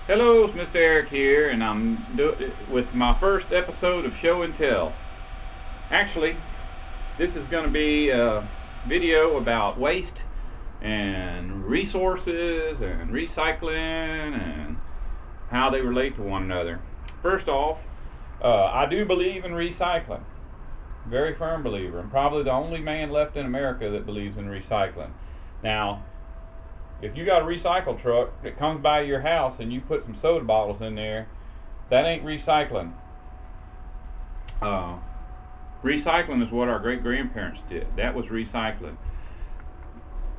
Hello, it's Mr. Eric here, and I'm with my first episode of Show and Tell. Actually, this is going to be a video about waste and resources and recycling and how they relate to one another. First off, I do believe in recycling. Very firm believer. I'm probably the only man left in America that believes in recycling. Now, if you got a recycle truck that comes by your house and you put some soda bottles in there, that ain't recycling. Uh, Recycling is what our great grandparents did. That was recycling.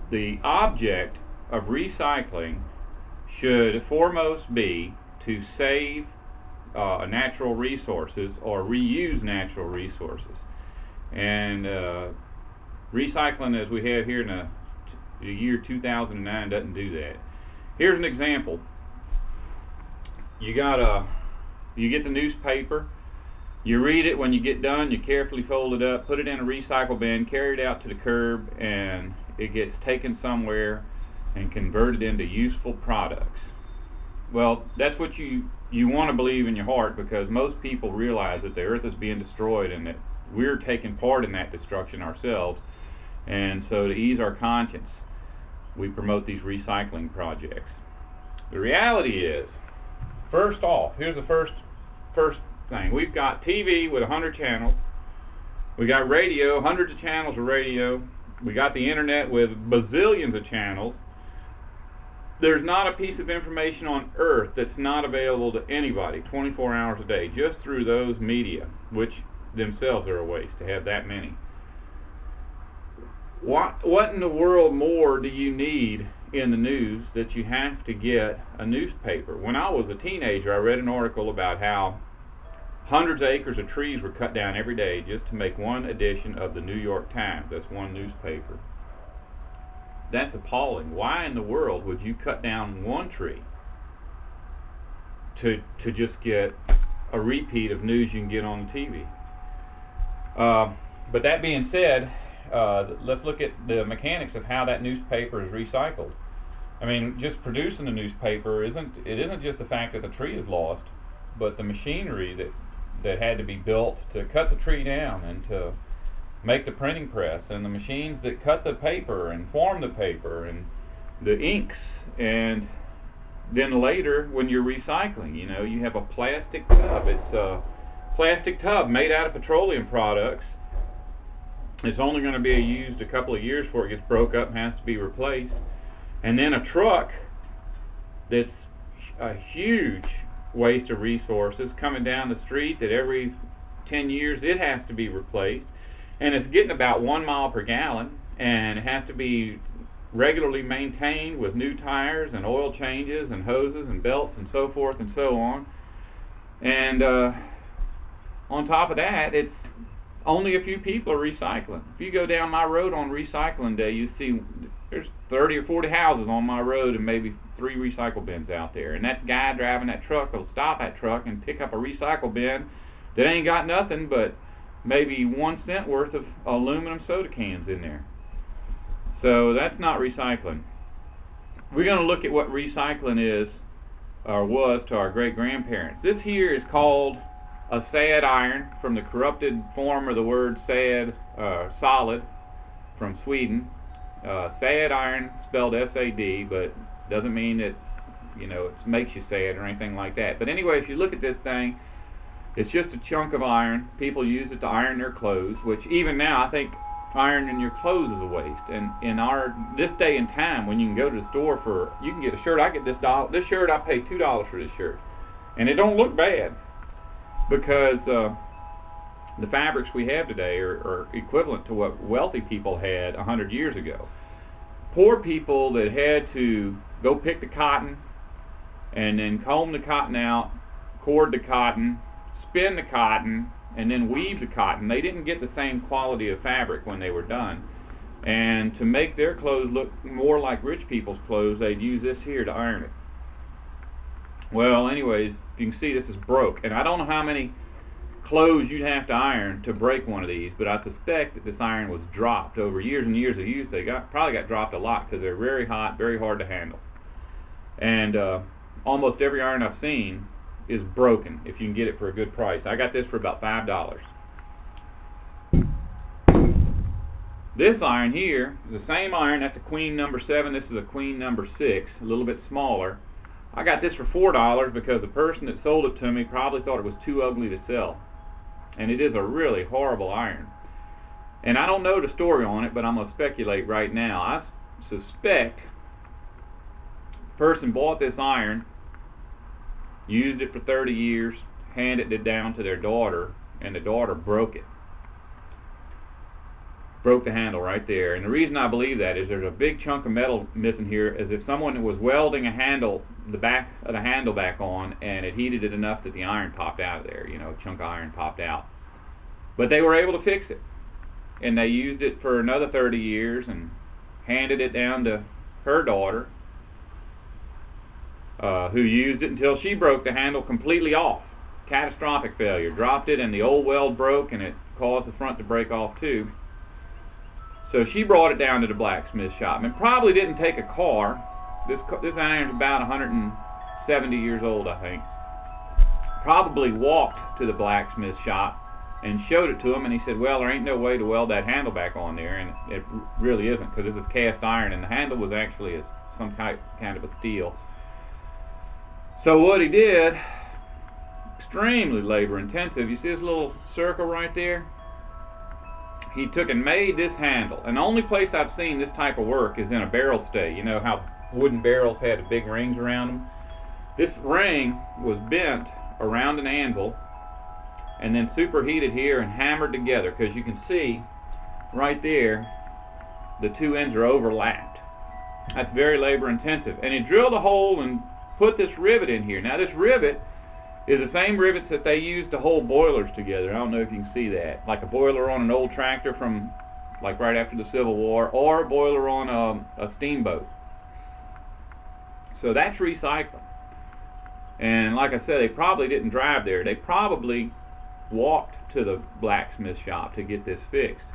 The object of recycling should foremost be to save natural resources or reuse natural resources. And recycling, as we have here in the year 2009, doesn't do that. Here's an example. You got you get the newspaper. You read it. When you get done, you carefully fold it up, put it in a recycle bin, carry it out to the curb, and it gets taken somewhere and converted into useful products. Well, that's what you want to believe in your heart, because most people realize that the earth is being destroyed and that we're taking part in that destruction ourselves. And so, to ease our conscience, we promote these recycling projects. The reality is, first off, here's the first thing. We've got TV with 100 channels. We got radio, hundreds of channels of radio. We got the internet with bazillions of channels. There's not a piece of information on earth that's not available to anybody 24 hours a day just through those media, which themselves are a waste to have that many. What in the world more do you need in the news that you have to get a newspaper? When I was a teenager, I read an article about how hundreds of acres of trees were cut down every day just to make one edition of the New York Times. That's one newspaper. That's appalling. Why in the world would you cut down one tree to just get a repeat of news you can get on TV? But that being said, let's look at the mechanics of how that newspaper is recycled. I mean, just producing a newspaper isn't just the fact that the tree is lost, but the machinery that had to be built to cut the tree down and to make the printing press, and the machines that cut the paper and form the paper and the inks. And then later, when you're recycling, you have a plastic tub. It's a plastic tub made out of petroleum products. It's only going to be used a couple of years before it gets broke up and has to be replaced. And then a truck that's a huge waste of resources coming down the street that every 10 years it has to be replaced. And it's getting about 1 mile per gallon, and it has to be regularly maintained with new tires and oil changes and hoses and belts and so forth and so on. And on top of that, it's only a few people are recycling. If you go down my road on recycling day, you see there's 30 or 40 houses on my road and maybe 3 recycle bins out there. And that guy driving that truck will stop that truck and pick up a recycle bin that ain't got nothing but maybe 1 cent worth of aluminum soda cans in there. So that's not recycling. We're going to look at what recycling is or was to our great grandparents. This here is called a sad iron, from the corrupted form of the word sad, solid, from Sweden. Sad iron, spelled S-A-D, but doesn't mean that it makes you sad or anything like that. But anyway, if you look at this thing, it's just a chunk of iron. People use it to iron their clothes, which even now I think ironing your clothes is a waste. And in this day and time, when you can go to the store you can get a shirt. I get this shirt. I pay $2 for this shirt, and it don't look bad, because the fabrics we have today are equivalent to what wealthy people had 100 years ago. Poor people that had to go pick the cotton and then comb the cotton out, cord the cotton, spin the cotton, and then weave the cotton, they didn't get the same quality of fabric when they were done. And to make their clothes look more like rich people's clothes, they'd use this here to iron it. Well, anyways, you can see this is broke, and I don't know how many clothes you'd have to iron to break one of these, but I suspect that this iron was dropped over years and years of use. They probably got dropped a lot because they're very hot, very hard to handle. And almost every iron I've seen is broken if you can get it for a good price. I got this for about $5. This iron here is the same iron. That's a queen number 7. This is a queen number 6, a little bit smaller. I got this for $4 because the person that sold it to me probably thought it was too ugly to sell. And it is a really horrible iron. And I don't know the story on it, but I'm going to speculate right now. I suspect the person bought this iron, used it for 30 years, handed it down to their daughter, and the daughter broke it. Broke the handle right there. And the reason I believe that is there's a big chunk of metal missing here, as if someone was welding a handle, the back of the handle back on, and it heated it enough that the iron popped out of there. You know, a chunk of iron popped out. But they were able to fix it. And they used it for another 30 years and handed it down to her daughter, who used it until she broke the handle completely off. Catastrophic failure. Dropped it and the old weld broke, and it caused the front to break off too. So she brought it down to the blacksmith shop, and probably didn't take a car. This iron's about 170 years old, I think. Probably walked to the blacksmith shop and showed it to him, and he said, well, there ain't no way to weld that handle back on there, and it really isn't, because this is cast iron, and the handle was actually some kind of a steel. So what he did, extremely labor intensive. You see this little circle right there? He took and made this handle, and the only place I've seen this type of work is in a barrel stay. You know how wooden barrels had the big rings around them? This ring was bent around an anvil and then superheated here and hammered together, because you can see right there the two ends are overlapped. That's very labor intensive. And he drilled a hole and put this rivet in here. Now this rivet is the same rivets that they use to hold boilers together. I don't know if you can see that. Like a boiler on an old tractor from like right after the Civil War, or a boiler on a steamboat. So that's recycling. And like I said, they probably didn't drive there. They probably walked to the blacksmith shop to get this fixed.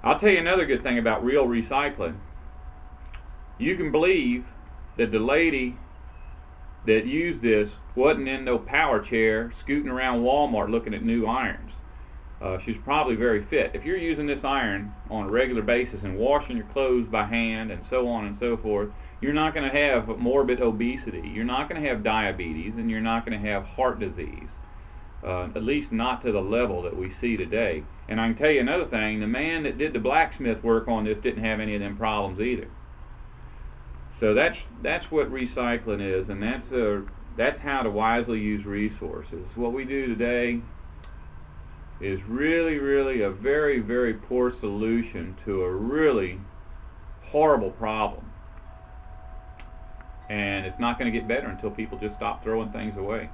I'll tell you another good thing about real recycling. You can believe that the lady that used this wasn't in no power chair scooting around Walmart looking at new irons. She's probably very fit. If you're using this iron on a regular basis and washing your clothes by hand and so on and so forth, you're not going to have morbid obesity, you're not going to have diabetes, and you're not going to have heart disease. At least not to the level that we see today. And I can tell you another thing, the man that did the blacksmith work on this didn't have any of them problems either. So that's what recycling is, and that's how to wisely use resources. What we do today is really a very, very poor solution to a really horrible problem. And it's not going to get better until people just stop throwing things away.